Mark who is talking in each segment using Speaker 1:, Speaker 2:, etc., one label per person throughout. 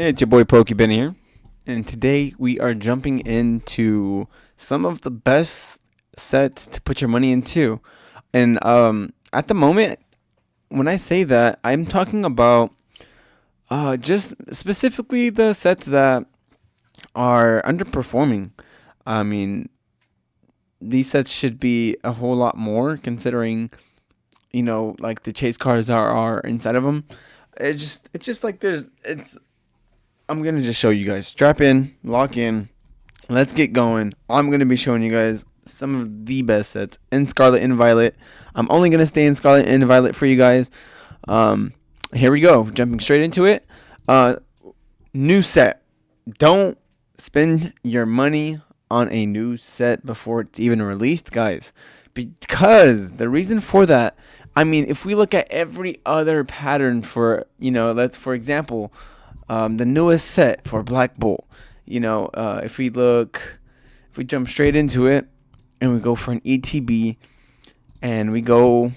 Speaker 1: It's your boy Pokebin here, and today we are jumping into some of the best sets to put your money into. And at the moment, when I say that, I'm talking about just specifically the sets that are underperforming. I mean, these sets should be a whole lot more considering, like the chase cards are inside of them. It's just like I'm gonna just show you guys. Strap in, lock in, let's get going. I'm gonna be showing you guys some of the best sets in Scarlet and Violet. I'm only gonna stay in Scarlet and Violet for you guys. Here we go. Jumping straight into it. New set. Don't spend your money on a new set before it's even released, guys. Because the reason for that, I mean, if we look at every other pattern for, let's for example, the newest set for Black Bolt. If we jump straight into it and we go for an ETB and we go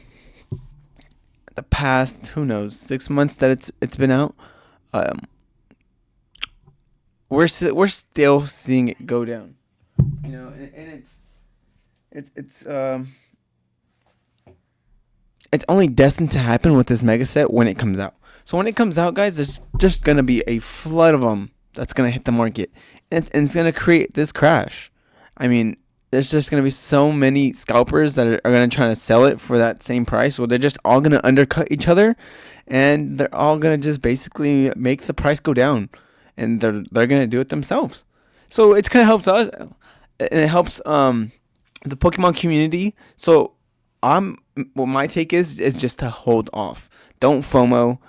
Speaker 1: the past, who knows, 6 months that it's been out, we're still seeing it go down. And it's only destined to happen with this mega set when it comes out. So when it comes out, guys, there's just gonna be a flood of them that's gonna hit the market, and it's gonna create this crash. I mean, there's just gonna be so many scalpers that are gonna try to sell it for that same price, or they're just all gonna undercut each other, and they're all gonna just basically make the price go down, and they're gonna do it themselves. So it kind of helps us, and it helps the Pokemon community. So what my take is just to hold off. Don't FOMO.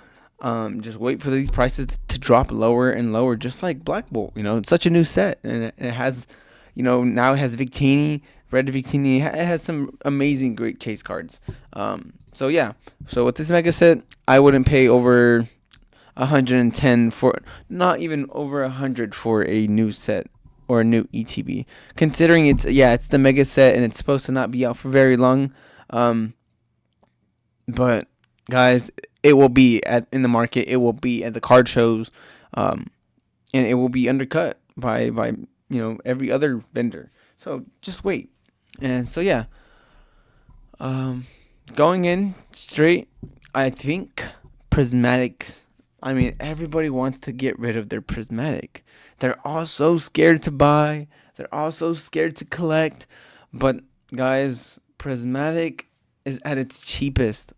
Speaker 1: Just wait for these prices to drop lower and lower, just like Black Bolt. It's such a new set, and it has, now it has Victini, Red Victini. It has some amazing, great chase cards. So yeah. So with this mega set, I wouldn't pay over 110 for, not even over 100 for a new set or a new ETB. Considering it's the mega set and it's supposed to not be out for very long. But guys, it will be in the market. It will be at the card shows, and it will be undercut by every other vendor. So just wait. And so yeah, going in straight, I think Prismatic. I mean, everybody wants to get rid of their Prismatic. They're all so scared to buy. They're all so scared to collect. But guys, Prismatic is at its cheapest.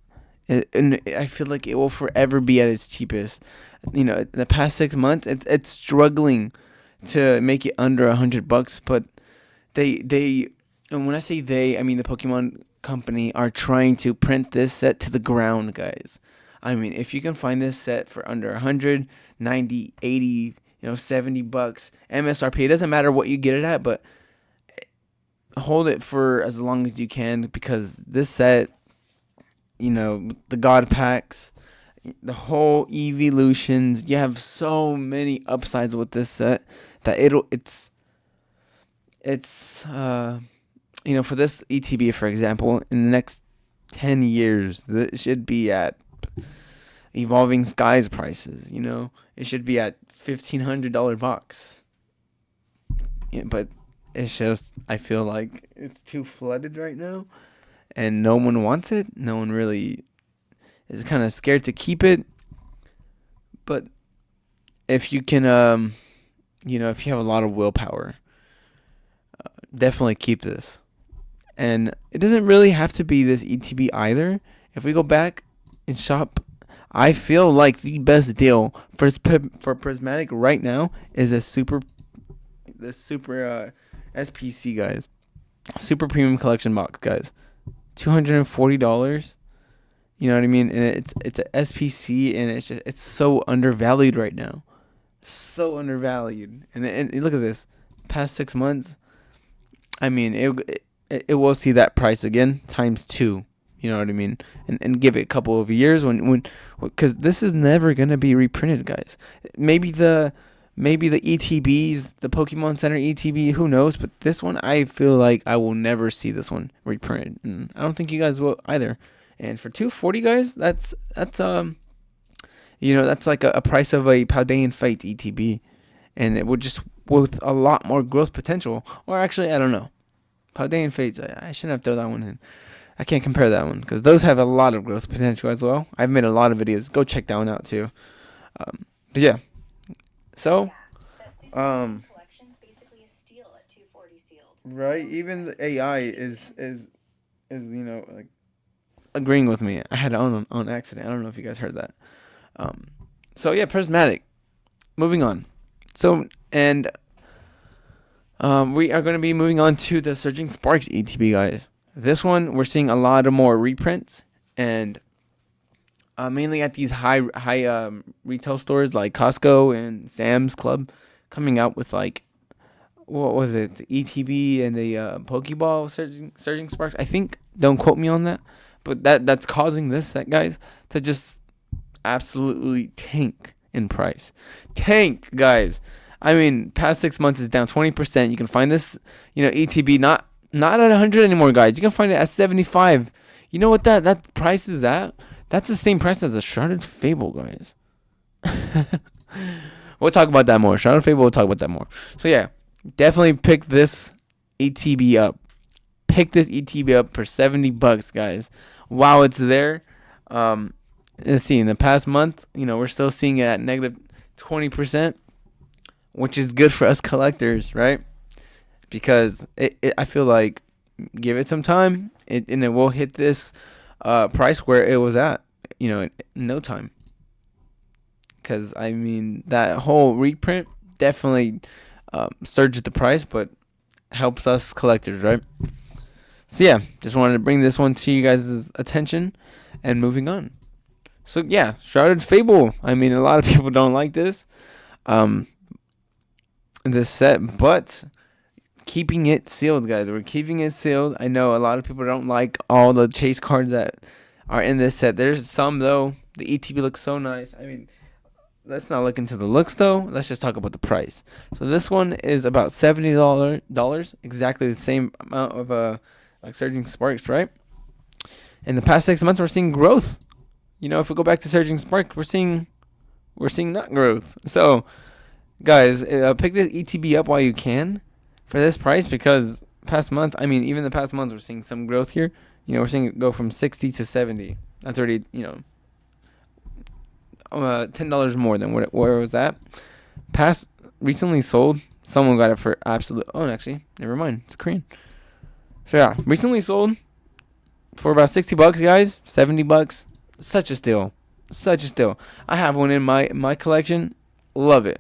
Speaker 1: And I feel like it will forever be at its cheapest. The past 6 months, it's struggling to make it under $100. But they, and when I say they, I mean the Pokemon company are trying to print this set to the ground, guys. I mean, if you can find this set for under 100, 90, 80, $70, MSRP, it doesn't matter what you get it at, but hold it for as long as you can, because this set, the God Packs, the whole Eeveelutions, you have so many upsides with this set that it's for this ETB, for example, in the next 10 years, it should be at Evolving Skies prices. It should be at $1,500 box. But it's just, I feel like it's too flooded right now, and no one wants it. No one really is kind of scared to keep it. But if you can, if you have a lot of willpower, definitely keep this. And it doesn't really have to be this ETB either. If we go back and shop, I feel like the best deal for Prismatic right now is the super SPC, guys. Super premium collection box, guys. $240. You know what I mean? And it's a SPC, and it's so undervalued right now. So undervalued. And look at this. Past 6 months, I mean, it will see that price again times 2. You know what I mean? And give it a couple of years because this is never gonna be reprinted, guys. Maybe the ETBs, the Pokemon Center ETB, who knows? But this one, I feel like I will never see this one reprinted, and I don't think you guys will either. And for $240, guys, That's like a price of a Paldean Fate ETB, and it would just with a lot more growth potential. Or actually, I don't know. Paldean Fates, I shouldn't have thrown that one in. I can't compare that one because those have a lot of growth potential as well. I've made a lot of videos. Go check that one out too. But yeah, so right, even the AI is like agreeing with me. I had it on accident. I don't know if you guys heard that. So yeah, prismatic. Moving on. So and we are going to be moving on to the Surging Sparks ETB, guys. This one we're seeing a lot of more reprints and mainly at these high retail stores like Costco and Sam's Club, coming out with like what was it, the ETB and the Pokeball Surging Sparks. I think. Don't quote me on that, but that's causing this set, guys, to just absolutely tank in price. Tank, guys. I mean, past 6 months is down 20%. You can find this, ETB not at 100 anymore, guys. You can find it at 75. You know what that price is at? That's the same price as a Shrouded Fable, guys. We'll talk about that more. Shrouded Fable, we'll talk about that more. So yeah, definitely pick this ETB up. Pick this ETB up for $70, guys. While it's there, let's see. In the past month, we're still seeing it at negative 20%, which is good for us collectors, right? Because I feel like give it some time, and it will hit this price where it was at, in no time. Because I mean, that whole reprint definitely surged the price, but helps us collectors, right? So yeah, just wanted to bring this one to you guys' attention, and moving on. So yeah, Shrouded Fable. I mean, a lot of people don't like this set, but keeping it sealed, guys. We're keeping it sealed. I know a lot of people don't like all the chase cards that are in this set. There's some though. The ETB looks so nice. I mean, let's not look into the looks though. Let's just talk about the price. So this one is about $70, exactly the same amount of like Surging Sparks, right? In the past 6 months, we're seeing growth. If we go back to Surging Spark, we're seeing not growth. So, guys, pick this ETB up while you can for this price, because past month, I mean, even the past month, we're seeing some growth here. We're seeing it go from 60 to 70. That's already, $10 more than where it was at. Past recently sold, someone got it for absolute. Oh, actually, never mind. It's Korean. So yeah, recently sold for about $60, guys. $70. Such a steal. Such a steal. I have one in my collection. Love it.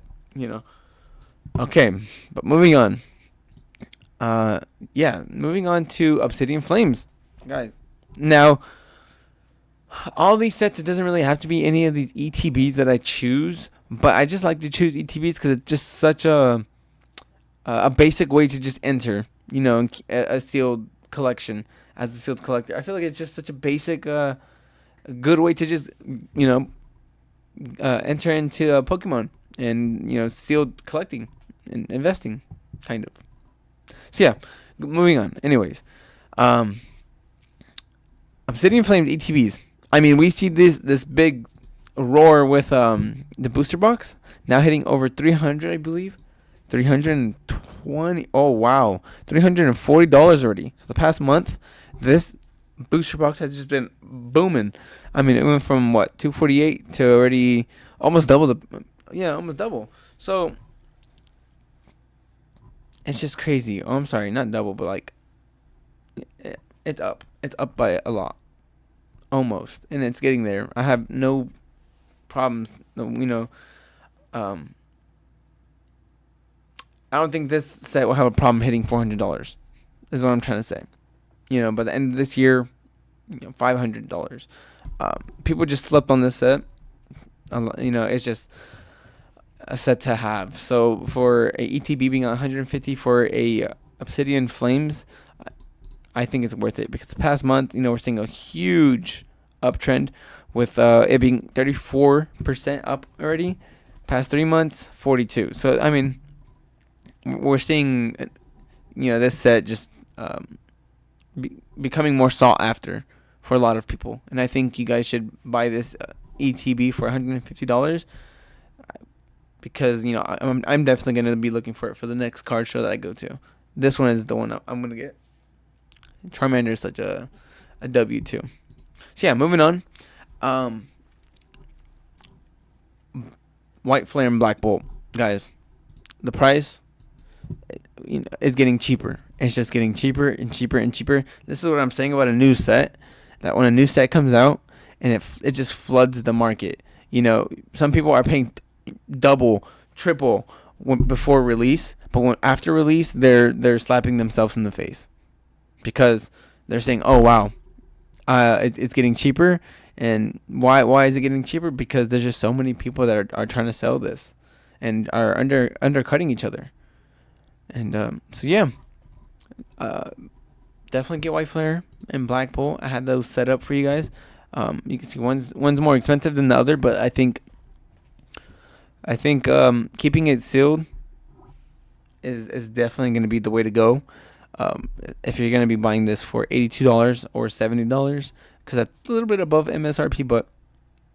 Speaker 1: Okay, but moving on. Moving on to Obsidian Flames, guys. Now, all these sets, it doesn't really have to be any of these ETBs that I choose, but I just like to choose ETBs because it's just such a basic way to just enter, a sealed collection as a sealed collector. I feel like it's just such a basic, a good way to just, enter into a Pokemon and, sealed collecting and investing, kind of. So yeah, moving on. Anyways, Obsidian Flamed ETBs. I mean, we see this big roar with the booster box now hitting over 300, I believe. 320. Oh wow, $340 already. So the past month, this booster box has just been booming. I mean, it went from what, 248 to already almost double almost double. So it's just crazy. Oh, I'm sorry, not double, but like it's up. It's up by a lot, almost, and it's getting there. I have no problems. I don't think this set will have a problem hitting $400. Is what I'm trying to say. By the end of this year, $500. People just slept on this set. It's just a set to have. So for a ETB being 150 for a Obsidian Flames, I think it's worth it, because the past month, we're seeing a huge uptrend with it being 34% up already. Past 3 months, 42. So I mean, we're seeing, this set just becoming more sought after for a lot of people, and I think you guys should buy this ETB for $150, because I'm definitely gonna be looking for it for the next card show that I go to. This one is the one I'm gonna get. Charmander is such a W too. So yeah, moving on. White Flare and Black Bolt, guys. The price, is getting cheaper. It's just getting cheaper and cheaper and cheaper. This is what I'm saying about a new set. That when a new set comes out, and it just floods the market. Some people are paying double, triple before release, but after release, they're slapping themselves in the face, because they're saying, "Oh wow, it's getting cheaper." And why is it getting cheaper? Because there's just so many people that are trying to sell this, and are undercutting each other. And so yeah, definitely get White Flare and Black Bolt. I had those set up for you guys. You can see one's more expensive than the other, but I think keeping it sealed is definitely going to be the way to go. If you're going to be buying this for $82 or $70, because that's a little bit above MSRP, but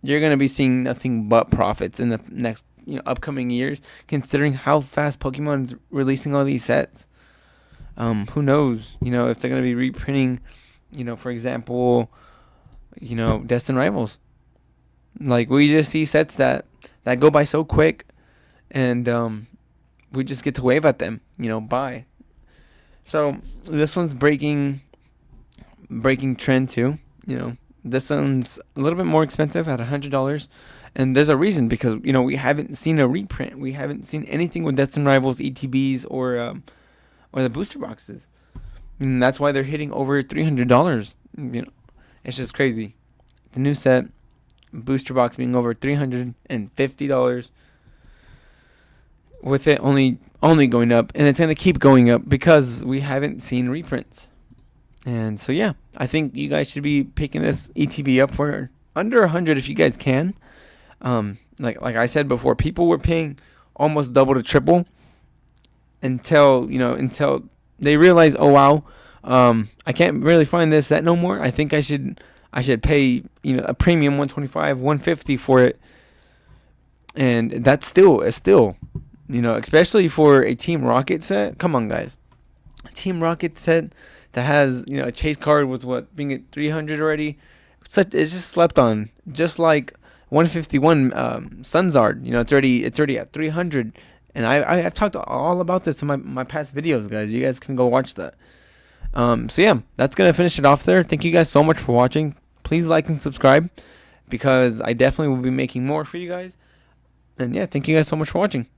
Speaker 1: you're going to be seeing nothing but profits in the next upcoming years, considering how fast Pokemon is releasing all these sets. Who knows, if they're going to be reprinting, for example, Destined Rivals. Like, we just see sets that go by so quick, and we just get to wave at them, buy. So this one's breaking trend too. This one's a little bit more expensive at $100, and there's a reason, because we haven't seen a reprint. We haven't seen anything with Destined Rivals, ETBs, or the booster boxes, and that's why they're hitting over $300. It's just crazy. The new set, booster box being over $350, with it only going up, and it's gonna keep going up because we haven't seen reprints. And so yeah, I think you guys should be picking this ETB up for under 100 if you guys can. Like I said before, people were paying almost double to triple until they realize, oh wow, I can't really find this set no more. I think I should pay a premium 125, 150 for it. And that's still especially for a Team Rocket set. Come on, guys, a Team Rocket set that has a chase card with being at 300 already. It's just slept on. Just like 151 Sunzard, it's already at 300. And I've talked all about this in my past videos, guys. You guys can go watch that. So yeah, that's gonna finish it off there. Thank you guys so much for watching. Please like and subscribe, because I definitely will be making more for you guys. And yeah, thank you guys so much for watching.